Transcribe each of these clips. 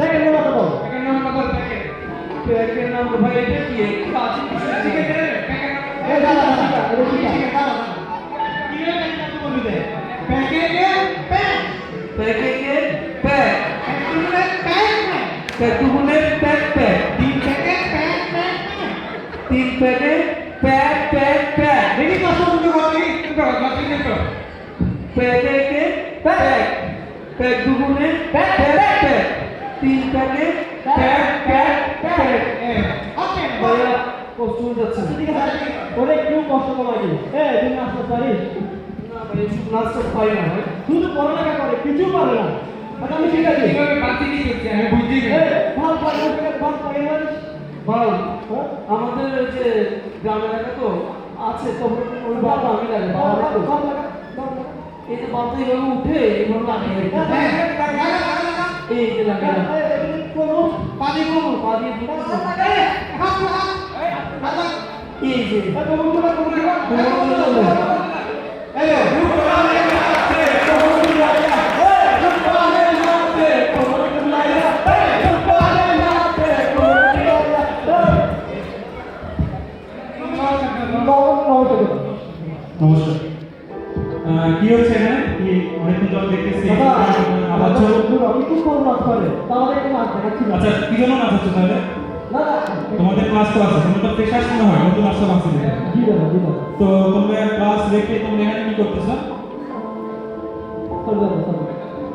Second number কত? Second number কত packet? Packet number ভাই এটা কি আছে ঠিক আছে প্যাকেট এই দাদা এটা কি আছে? কি রে প্যাকেট বলবি দে প্যাকেটে প্যাক প্যাকেটে প্যাক তুমনে প্যাক প্যাক তুমনে প্যাক প্যাক তিন প্যাকেট প্যাক প্যাক তিন প্যাকেট প্যাক প্যাক প্যাক দেখি কত বন্ধু বলি তো বাকি দেখো প্যাকেটে প্যাক প্যাক দুগুনে প্যাক প্যাক প্যাক তিন packet pack pack pack okay ভাইয়া কষ্ট যাচ্ছে ঠিক আছে ওরে একটু কষ্ট করা লাগে তুমি আসতে পারিস না ভাই এসব নাচতে পারি না ভাই শুধু পড়ালেখা করে কিছু পারে না আচ্ছা আমি ঠিক আছে কিভাবে বাতি কি করছি আমি বুঝি না ভাল পারে ভাল পারে ভাই আমাদের যে গ্রামের এলাকা তো আছে তো ওই বাবা আমি লাগে বাবা তো এই যে বাবা এইভাবে উঠে এইভাবে লাগে এই যে লাগে পানি কোন পানি এই যে নমস্কার কি হচ্ছে না কি অনেকক্ষণ জল দেখতেছি আবার চলো আমি খুব কম রাত করে তাহলে একটু রাত দেখাচ্ছি আচ্ছা কি জন্য নাচ হচ্ছে তাহলে দাদা তোমাদের ক্লাস তো আছে তোমরা তো ফ্রেশার্স মনে হয় নতুন আসতে পারছি জি দাদা জি দাদা তো তোমরা ক্লাস রেখে তোমরা এখানে কি করতেছো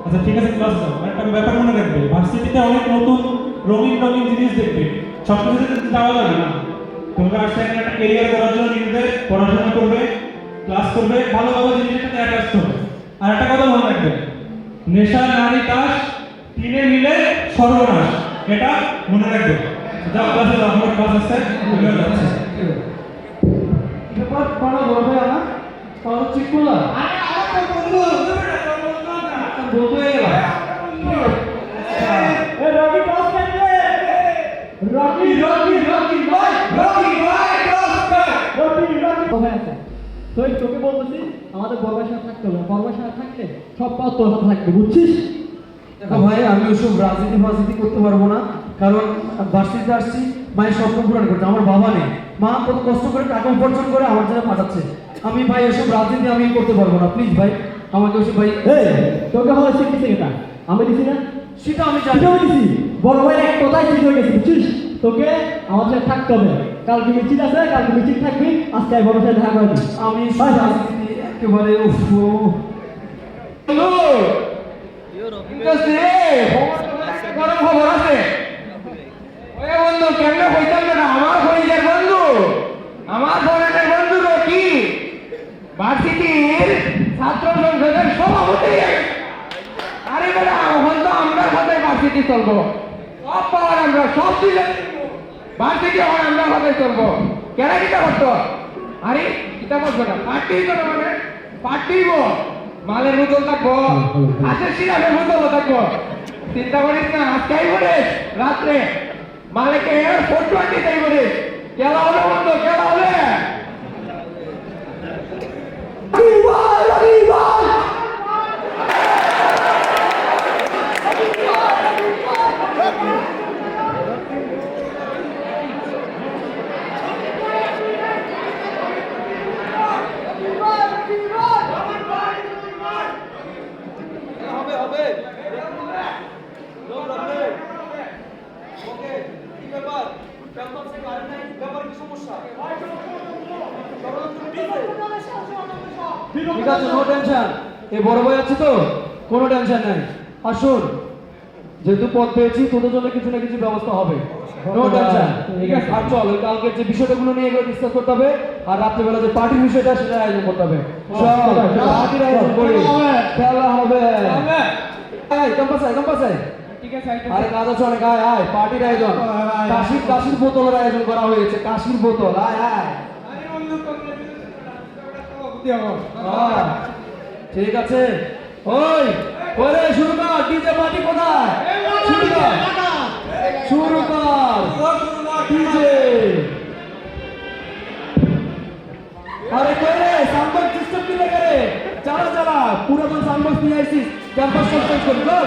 আচ্ছা ঠিক আছে ক্লাস যাও একটা ব্যাপার মনে রাখবে ভার্সিটিতে অনেক নতুন রঙিন রঙিন জিনিস দেখবে সব কিছুতে যাওয়া যাবে না তোমরা আসলে এখানে একটা ক্যারিয়ার করার জন্য নিজেদের পড়াশোনা করবে ক্লাস করবে ভালো ভালো জিনিসের সাথে অ্যাটাচ করবে আর একটা কথা মনে রাখবে নেশা নারী তাস তিনে মিলে সর্বনাশ এটা মনে রাখবে যাও ক্লাসে যাও আমার ক্লাস আছে তুমিও যাচ্ছে ব্যাপার বড় বড় ভাই না তাহলে ঠিক করলা আরে আমার বন্ধু বলতে গেলা এ রকি ক্লাস করবে রকি ভাই ভাই আছে তো এই তোকে বলতেছি আমাদের বড়বাসা থাকতে হবে বড়বাসা থাকলে সব পথ তোর হাতে থাকবে বুঝছিস দেখো ভাই আমি ওসব রাজনীতি করতে পারবো না কারণ ভার্সিটিতে আসছি মায়ের স্বপ্ন পূরণ করতে আমার বাবা নেই মা কত কষ্ট করে টাকা উপার্জন করে আমার জন্য পাঠাচ্ছে আমি ভাই এসব রাজনীতি আমি করতে পারবো না প্লিজ ভাই আমাকে ওসব ভাই এই তোকে ভালো শিখতেছে এটা আমি দিছি না সেটা আমি জানি সেটাও দিছি বড় ভাই এক কথাই ঠিক হয়ে গেছে বুঝছিস তোকে আমাদের সাথে থাকতে হবে কালকে মিছিল আছে কালকে মিছিল থাকবি আজকে বড় সাথে দেখা করবি আমি ভাই, রাজনীতি একেবারে গরম খবর আছে ওই বন্ধু কেমনে হইতাম না আমার হইলে বন্ধু আমার ফোনের বন্ধু রকি ভার্সিটির ছাত্র সংসদের সভাপতি আরে বেটা এখন তো আমরা কোথায় ভার্সিটি চলবো সব পাওয়ার আমরা সব দিলে ভার্সিটি এখন আমরা কোথায় চলবো কেন কিটা করতো আরে কিটা করবো না পার্টি করো মানে পার্টিব মালের বোতল থাকবো হাতের সিরাপের বোতল থাকবো চিন্তা করিস না আজকেই বলিস রাত্রে মালিকে 420 তাই বলিস খেলা হবে বন্ধু খেলা হবে ঠিক আছে নো টেনশন এই বড় ভাই আছে তো কোনো টেনশন নাই আসুন যেহেতু পদ পেয়েছি তোদের জন্য কিছু না কিছু ব্যবস্থা হবে নো টেনশন ঠিক আছে আর চল ওই কালকে যে বিষয়গুলো নিয়ে ডিসকাস করতে হবে আর রাত্রিবেলা যে পার্টির বিষয়টা সেটা আয়োজন করতে হবে চল পার্টির আয়োজন করি খেলা হবে এই ক্যাম্পাস আয় ঠিক আছে আরে কাজ আছে অনেক আয় আয় পার্টির আয়োজন কাশির বোতলের আয়োজন করা হয়েছে কাশির বোতল আয় আয় ঠিক আছে ওই ওরে শুরু কর ডিজে পার্টি কোথায় শুরু কর ডিজে আরে করে সাউন্ড সিস্টেম কি লাগে চালা পুরাতন সাউন্ড বক্স নিয়ে আসিস ক্যাম্পাস সাসপেন্ড কর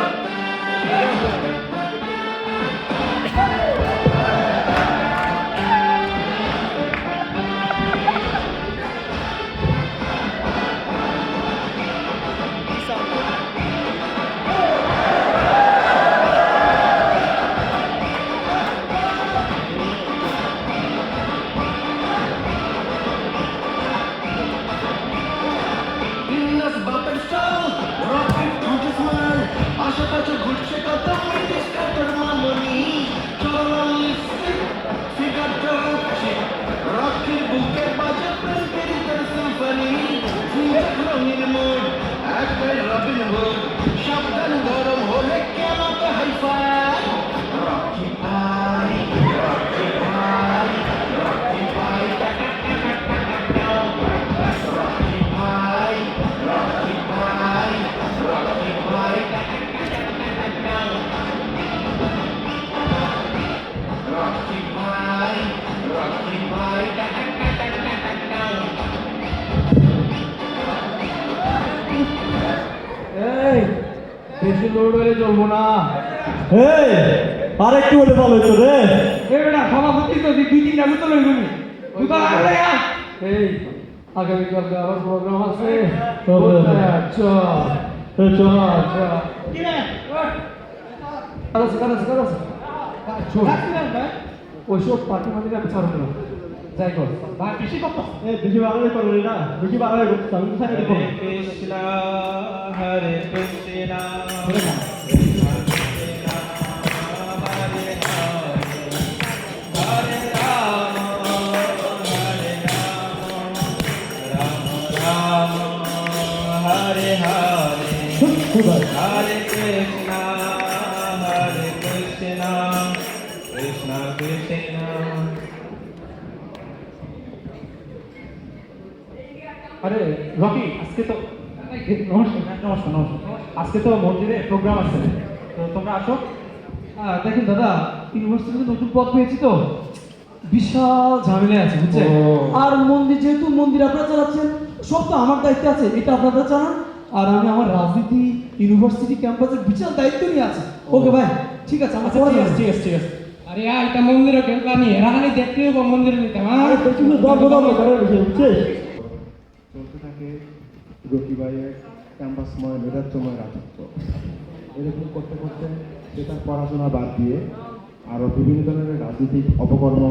লোড হলে চলবো না। এই আর একটু হলে ভালো হতো রে। বেটা সভাপতি তো 2-3টা বোতল হইব নি। বোতল আনলে এই আগামীকালকে আবার প্রোগ্রাম আছে। আচ্ছা আচ্ছা ওইসব পার্টি মাটির আমি ছাড়ব না। যাই কর ভাই বেশি কথা বেশি বাড়ালে করবে না, বেশি বাড়ালে করতে আমি কোথায় দেখবো। Krishna Hare Krishna Hare Krishna, Krishna Krishna. আরে রকি, আজকে তো নমস্কার। আজকে তো মন্দিরে প্রোগ্রাম আছে, তো তোমরা আসো। দেখুন দাদা, ইউনিভার্সিটিতে নতুন পদ পেয়েছি তো বিশাল ঝামেলা আছে বুঝছেন। আর মন্দির যেহেতু মন্দির আপনারা চালাচ্ছেন, সব তো আমার দায়িত্বে আছে, এটা আপনারা জানান। আর আমি আমার রাজনীতি ইউনিভার্সিটি ক্যাম্পাসের বিশাল দায়িত্ব নিয়ে আছি। ওকে ভাই, ঠিক আছে, আমার ঠিক আছে। अरे यार इतना मंदिर टेंपला नहीं है रानी देखते हो मंदिर में আরে পেছনে দরদ করে বসে বুঝছিস। চলতে থাকে রকি ভাইয়ের ক্যাম্পাসময় মেধাত্মময় রাজত্ব। এরকম করতে করতে সে তার পড়াশোনা বাদ দিয়ে আরও বিভিন্ন ধরনের রাজনৈতিক অপকর্ম,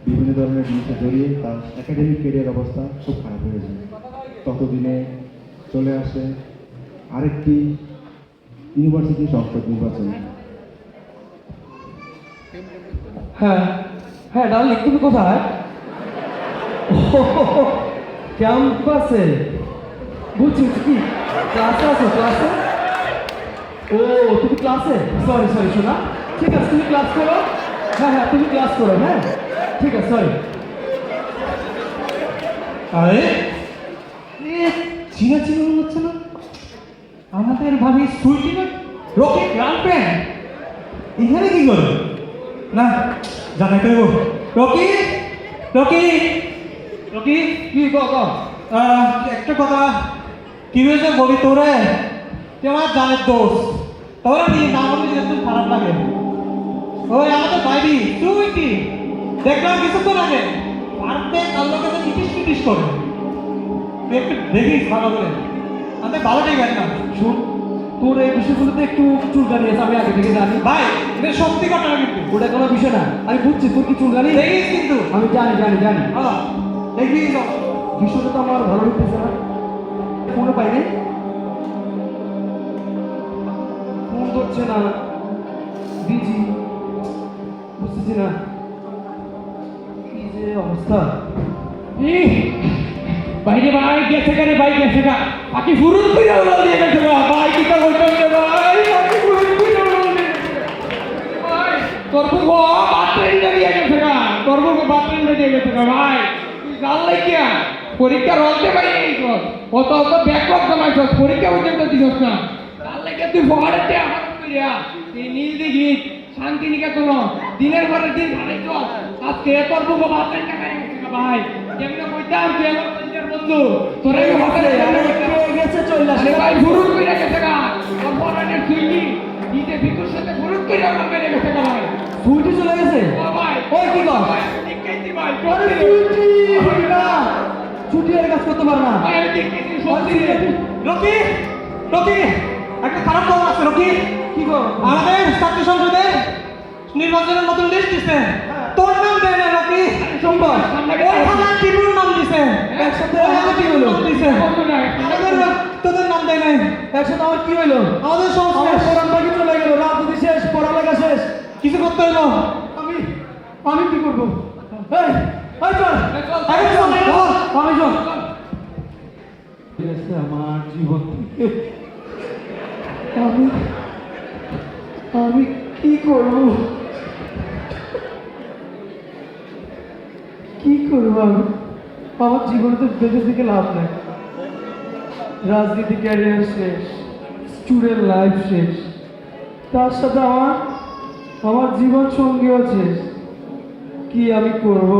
বিভিন্ন ধরনের জিনিসে জড়িয়ে তার একাডেমিক ক্যারিয়ার অবস্থা খুব খারাপ হয়ে যায়। ততদিনে চলে আসে আরেকটি ইউনিভার্সিটি সংসদ নির্বাচন। হ্যাঁ ডার্লিং, তুমি কোথায়? ক্যাম্পাসে বুঝছি কি ক্লাসে আছো? ক্লাসে? ও তুমি ক্লাসে? সরি শোনা, ঠিক আছে তুমি ক্লাস করো। হ্যাঁ তুমি ক্লাস করো। হ্যাঁ ঠিক আছে, সরি। আরে চিনা মনে হচ্ছে না? আমাদের ভাবি সুইটি না, রকি গ্রান্ডপ্যান্ড এখানে কি করে? না জানাই করবো। রকি রকি রকি কি ক একটা কথা, কি হয়েছে বলি তোরে? তুই আমার জানের দোষ, তোরা নিয়ে না বললে একদম খারাপ লাগে। ওই আমাদের ভাইবি সুইটি দেখলাম কিছুক্ষণ আগে পার্কে কাল্লোর কাছে ইটিস করে। তুই একটু দেখিস ভালো করে, আমাদের ভালো ঠিক না। শুন, তোর এই বিষয়গুলোতে একটু চুলকানি আছে, আমি আগে থেকে জানি। ভাই এটা সত্যি কথা না কিন্তু, ওটা কোনো বিষয় না, আমি বুঝছি তোর কি চুলকানি। দেখিস কিন্তু। আমি জানি হ্যাঁ দেখবি তো। বিষয়টা তো আমার ভালো লাগতেছে না। ফোনও পাইনি, ফোন করছে না, বিজি, বুঝতেছি না কি যে অবস্থা। भाई रे भाई कैसे करे भाई कैसे का बाकी फुरुन पे उड़ा दिया कैसे का भाई की का बोलते हैं भाई बाकी फुरुन पे उड़ा दिया भाई करबो को बात नहीं दिया कैसे का करबो को बात नहीं दिया कैसे का भाई গাল লাগিয়া পরীক্ষা রলতে পারি নাই তো অত ব্যাকলগ জমাইছস পরীক্ষা পর্যন্ত দিছস না গাল লাগিয়া তুই ফোয়ারেতে হাত কইরা এই নীল দিঘি শান্তি নিকেতন দিনের পরে দিন খাইছস আজকে করবো গো বাত নাই টাকা ভাই কেমনে কইতাম তুই আমার পরিচয় বন্ধু তোরে হোটেলে গেছে চলে আরে ভাই ফুরুন কইরা গেছে গা তোর ফোনের সুইটি দিতে ভিতর সাথে ফুরুন কইরা আমার মেরে গেছে গা ভাই ফুলটি চলে গেছে। ও ভাই ওই কি কর? ভাই ঠিক কইছি ভাই আরে ছুটি না, ছুটি আর কাজ করতে পারে না। ভাই আমি ঠিক কইছি সত্যি রে রকি রকি একটা খারাপ খবর আছে রকি। কি গো? আমাদের ছাত্র সংসদে নির্বাচনের নতুন লিস্ট দিছে, তোর নাম দেয় না রকি। সম্ভব ওই হাজার টিপুর নাম দিছে, একসাথে ওই হাজার টিপুর নাম দিছে, কত না আমাদের তোদের নাম দেয় নাই। একসাথে আমার কি হইলো? আমাদের আমার সংস্থা পড়ান বাকি চলে গেল, রাজনীতি শেষ, পড়ালেখা শেষ। কিছু করতে হইলো। আমি কি করবো? এই চল, আগে চল, আগে চল। আমি চল। আমার জীবন থেকে আমি কি করব? কি করব আমি? আমার জীবনে তো বেঁচে থেকে লাভ নাই। রাজনীতি ক্যারিয়ার শেষ, স্টুডেন্ট লাইফ শেষ, তার সাথে আমার জীবন সঙ্গীও শেষ। কি আমি করব?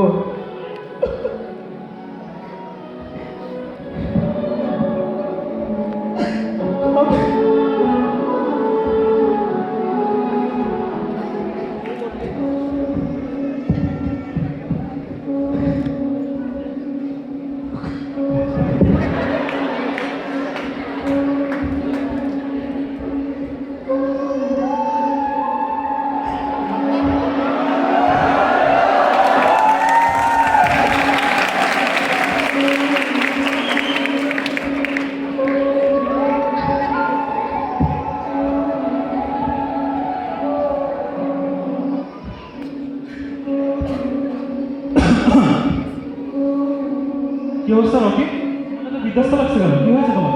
কি অবস্থা রকি? এটা তো বিধ্বস্ত লাগছে কেন? কি হয়েছে তোমার?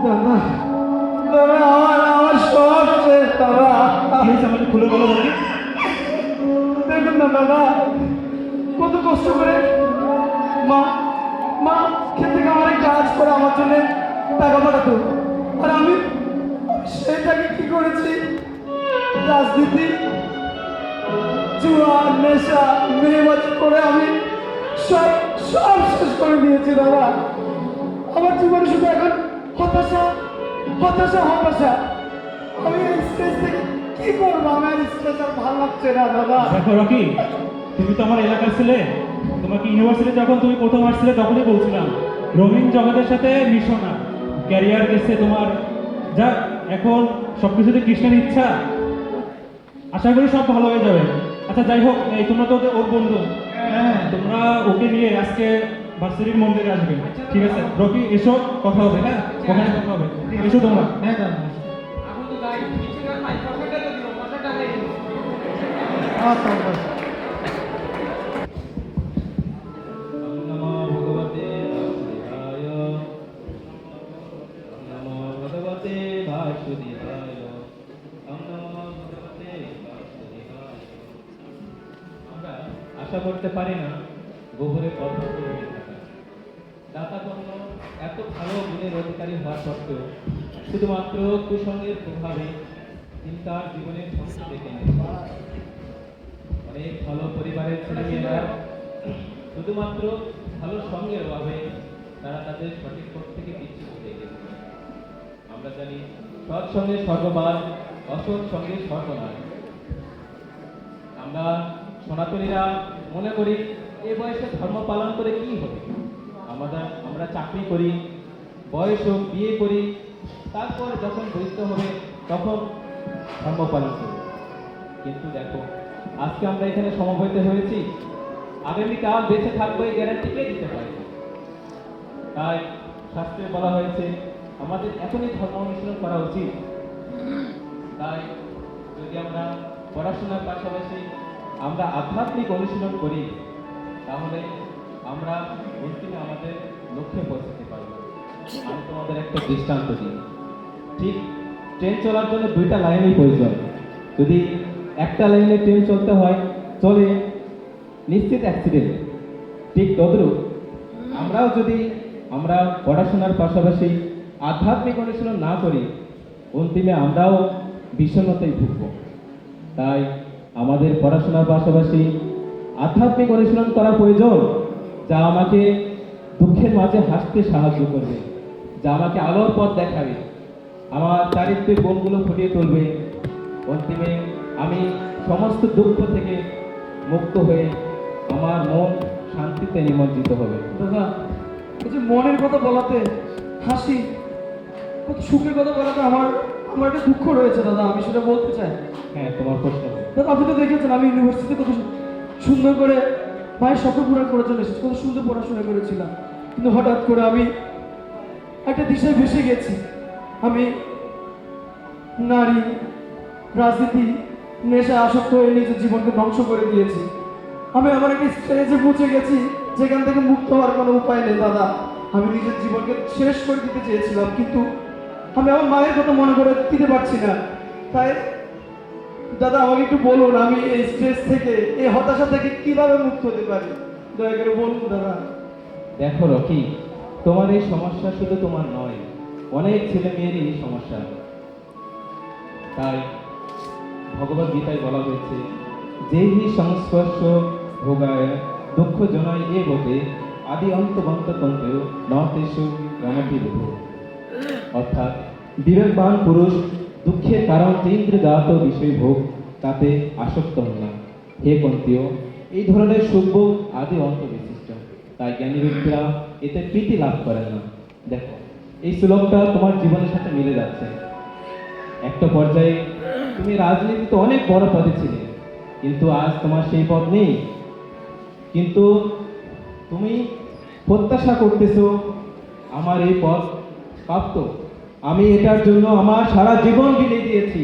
দাদা দাদা আমার সব শেষ দাদা। কি হয়েছে আমাকে খুলে বলো রকি। দেখুন না দাদা, কত কষ্ট করে মা মা খেতে খামারে কাজ করে আমার জন্য টাকা পাঠাতো, আর আমি সেটাকে কি করেছি, রাজনীতি, জুয়া, নেশা, মেয়েবাজি করে আমি সব সব শেষ করে দিয়েছি দাদা। আমার জীবনে শুধু এখন হতাশা হতাশা হতাশা। আমি এই স্টেজ থেকে কি করবো? আমার স্টেজ আর ভালো লাগছে না দাদা। দেখো রকি, তুমি তো আমার এলাকার ছেলে। তোমাকে ইউনিভার্সিটি যখন তুমি প্রথম আসছিলে তখনই বলছিলাম রঙিন জগতের সাথে মিশো না, ক্যারিয়ার গেছে তোমার। যাক, এখন সবকিছুতে কৃষ্ণের ইচ্ছা, আশা করি সব ভালো হয়ে যাবে। আচ্ছা যাই হোক, এই তোমরা তো ওর বন্ধু, হ্যাঁ তোমরা ওকে নিয়ে আজকে ভার্সিটির মন্দিরে আসবে, ঠিক আছে? রকি এসো, কথা হবে, হ্যাঁ ওখানে কথা হবে, এসো তোমরা। হ্যাঁ দাদা। এখন তো গাই কিছু না ভাই পয়সাটা তো দিল, পয়সাটা নেই। আচ্ছা আচ্ছা। নমো ভগবতে বাসুদেবায়, নমো ভগবতে বাসুদেবায়, নমো ভগবতে বাসুদেবায়। আমরা আশা করতে পারি না গোবরে পদ্ম ফুল হয়ে থাকা। দাতা কর্ম এত ভালো গুণের অধিকারী হওয়া সত্ত্বেও শুধুমাত্র কুসঙ্গের প্রভাবে তিনি তার জীবনের ধ্বংস ডেকে এনেছেন। অনেক ভালো পরিবারের ছেলেমেয়েরা শুধুমাত্র ভালো সঙ্গের অভাবে তারা তাদের সঠিক পথ থেকে বিচ্যুত হয়ে গেছে। আমরা জানি সৎ সঙ্গে স্বর্গবাস, অসৎ সঙ্গে সর্বনাশ। আমরা সনাতনীরা মনে করি এ বয়সে ধর্ম পালন করে কি হবে? আমরা চাকরি করি, বয়স হোক, বিয়ে করি, তারপর যখন বৃদ্ধ হবে তখন ধর্ম পালন করি। কিন্তু দেখো, আজকে আমরা এখানে সমবেত হয়েছি, আগামীকাল বেঁচে থাকবো এই গ্যারান্টি কে দিতে পারে? তাই শাস্ত্রে বলা হয়েছে আমাদের এখনই ধর্ম অনুশীলন করা উচিত। তাই যদি আমরা পড়াশোনার পাশাপাশি আমরা আধ্যাত্মিক অনুশীলন করি, তাহলে আমরা অন্তিমে আমাদের লক্ষ্যে পৌঁছতে পারব। আমি তোমাদের একটা দৃষ্টান্ত দিই। ঠিক ট্রেন চলার জন্য দুইটা লাইনই প্রয়োজন। যদি একটা লাইনে ট্রেন চলতে হয়, চলে নিশ্চিত অ্যাক্সিডেন্ট। ঠিক তদ্রূপ আমরাও যদি আমরা পড়াশোনার পাশাপাশি আধ্যাত্মিক অনুশীলন না করি, অন্তিমে আমরাও বিষণ্ণতায় ভুগব। তাই আমাদের পড়াশোনার পাশাপাশি আধ্যাত্মিক অনুশীলন করা প্রয়োজন, যা আমাকে দুঃখের মাঝে হাসতে সাহায্য করবে, যা আমাকে আলোর পথ দেখাবে, আমার চারিত্রিক গুণগুলো ফুটিয়ে তুলবে। অন্তিমে আমি সমস্ত দুঃখ থেকে মুক্ত হয়ে আমার মন শান্তিতে নিমজ্জিত হবে। দাদা, এই যে মনের কথা বলাতে হাসি, কত সুখের কথা বলাতে আমার আমার একটা দুঃখ রয়েছে দাদা, আমি সেটা বলতে চাই। হ্যাঁ, তোমার প্রশ্ন হবে। দাদা, আপনি তো দেখেছেন আমি ইউনিভার্সিটিতে কত সুন্দর করে ভাইয়ের স্বপ্ন পূরণ করার জন্য এসেছি, কত সুন্দর পড়াশোনা করেছিলাম, কিন্তু হঠাৎ করে আমি একটা দিশায় ভেসে গেছি। আমি নারী, রাজনীতি, নেশা আসক্ত হয়ে নিজের জীবনকে ধ্বংস করে দিয়েছি। আমি আমার একটা স্টেজে পৌঁছে গেছি যেখান থেকে মুক্ত হওয়ার কোনো উপায় নেই দাদা। আমি নিজের জীবনকে শেষ করে দিতে চেয়েছিলাম, কিন্তু আমি আমার মায়ের কথা মনে করে দিতে পারছি না। তাই দাদা, আমাকে একটু বলুন, আমি এই স্ট্রেস থেকে, এই হতাশা থেকে কিভাবে মুক্ত হতে পারি? দয়া করে বলুন দাদা। দেখো রকি, তোমার এই সমস্যা শুধু তোমার নয়, অনেক ছেলে মেয়েরই এই সমস্যা। তাই ভগবদ গীতায় বলা হয়েছে, যেই সংস্পর্শ ভোগায় দুঃখ জনায় এ বোধে আদি অন্তবন্ত তন্ত্রেও নতেষু রমতি দেব। অর্থাৎ বিবেকবান পুরুষ দুঃখের কারণ ইন্দ্রজাত বিষয় ভোগ তাতে আসক্ত হন না। হে কন্তীয়, এই ধরনের সুখভোগ আদি অন্ত বিশিষ্ট, তাই জ্ঞানী ব্যক্তিরা এতে প্রীতি লাভ করেন না। দেখো, এই শ্লোকটা তোমার জীবনের সাথে মিলে যাচ্ছে। একটা পর্যায়ে তুমি রাজনীতিতে অনেক বড় পদে ছিলে, কিন্তু আজ তোমার সেই পদ নেই। কিন্তু তুমি প্রত্যাশা করতেছো আমার এই পদ প্রাপ্ত, আমি এটার জন্য আমার সারা জীবন বিলিয়ে দিয়েছি,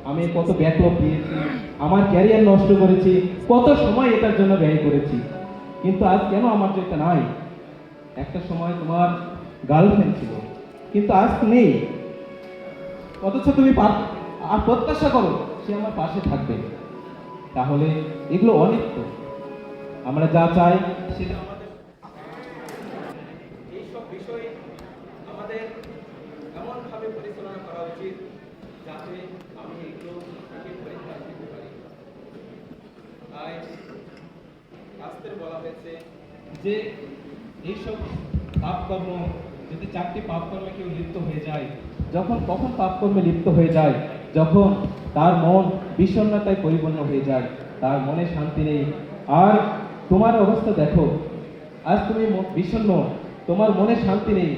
আমি কত ব্যাকলগ দিয়েছি, আমার ক্যারিয়ার নষ্ট করেছি, কত সময় এটার জন্য ব্যয় করেছি, কিন্তু আজ কেন আমার যেটা নাই? একটা সময় তোমার গার্লফ্রেন্ড ছিল, কিন্তু আজ তো নেই। অথচ তুমি আর প্রত্যাশা করো সে আমার পাশে থাকবে। তাহলে এগুলো অনেক তো, আমরা যা চাই সেটা আমাদের। এইসব বিষয়ে আমাদের এমনভাবে পরিচালনা করা উচিত যাতে আমি এগুলো থেকে পরিত্রাণ পেতে পারি। তাই শাস্ত্রে বলা হয়েছে যে এইসব পাপকর্ম, যদি 4টি পাপকর্মে কেউ লিপ্ত হয়ে যায়, কখন পাপকর্মে লিপ্ত হয়ে যায়, যখন তার মন বিষণ্ণতায় পরিপূর্ণ হয়ে যায়, তার মনে শান্তি নেই। আর তোমার অবস্থা দেখো, আজ তুমি বিষণ্ণ, তোমার মনে শান্তি নেই,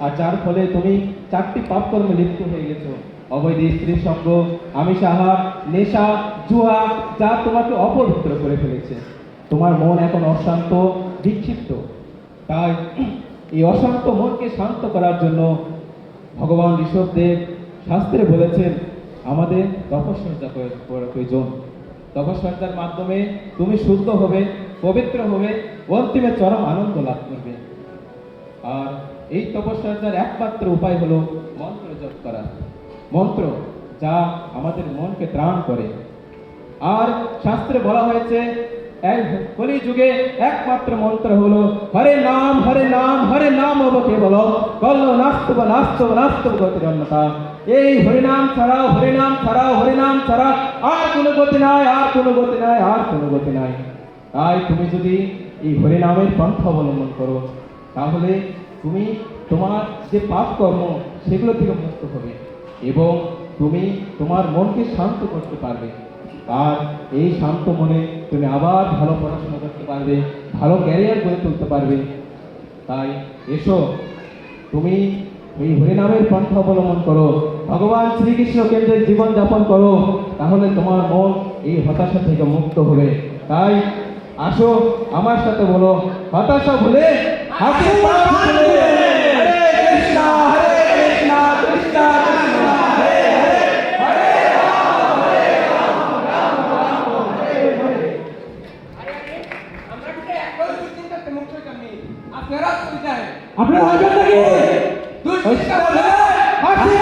আর যার ফলে তুমি 4টি পাপকর্মে লিপ্ত হয়ে গেছো। অবৈধ স্ত্রীর সঙ্গ, আমিষ আহার, নেশা, জুয়া, যা তোমাকে অপবিত্র করে ফেলেছে। তোমার মন এখন অশান্ত, বিক্ষিপ্ত। তাই এই অশান্ত মনকে শান্ত করার জন্য ভগবান ঋষভদেব শাস্ত্রে বলেছেন আমাদের তপস্যা করা প্রয়োজন। তপস্যার মাধ্যমে তুমি শুদ্ধ হবে, পবিত্র হবে, অন্তিমে চরম আনন্দ লাভ করবে। আর এই তপস্যার একমাত্র উপায় হলো মন্ত্র জপ করা, মন্ত্র যা আমাদের মনকে ত্রাণ করে। আর শাস্ত্রে বলা হয়েছে এই কলি যুগে একমাত্র মন্ত্র হলো হরে নাম হরে নাম হরে নাম অবকে বলো কল্ল নাস্তব নাস্তব নাস্তব গতিরন্নতা। এই হরিনাম ছাড়াও হরিনাম ছাড়াও হরিনাম ছাড়া আর কোনো গতি নাই, আর কোনো গতি নাই, আর কোনো গতি নাই। তাই তুমি যদি এই হরিনামের পন্থা অবলম্বন করো, তাহলে তুমি তোমার যে পাপ কর্ম সেগুলো থেকে মুক্ত হবে এবং তুমি তোমার মনকে শান্ত করতে পারবে। আর এই শান্ত মনে তুমি আবার ভালো পড়াশোনা করতে পারবে, ভালো ক্যারিয়ার গড়ে তুলতে পারবে। তাই এসো, তুমি এই হরিনামের পন্থা অবলম্বন করো, ভগবান শ্রীকৃষ্ণ কেন্দ্রের জীবন যাপন করো, তাহলে তোমার মন এই হতাশা থেকে মুক্ত হবে। তাই আসো, আমার সাথে বলো, হতাশা ভুলে হাসি মুখে চলে। হরে কৃষ্ণ হরে কৃষ্ণ কৃষ্ণ কৃষ্ণ হরে হরে, হরে রাম হরে রাম রাম রাম হরে হরে। আমরা কি একবার দুশ্চিন্তা থেকে মুক্ত হইতাম? আপনারা সুবিধা আপনারা আসবেন নাকি? দুশ্চিন্তা হাসি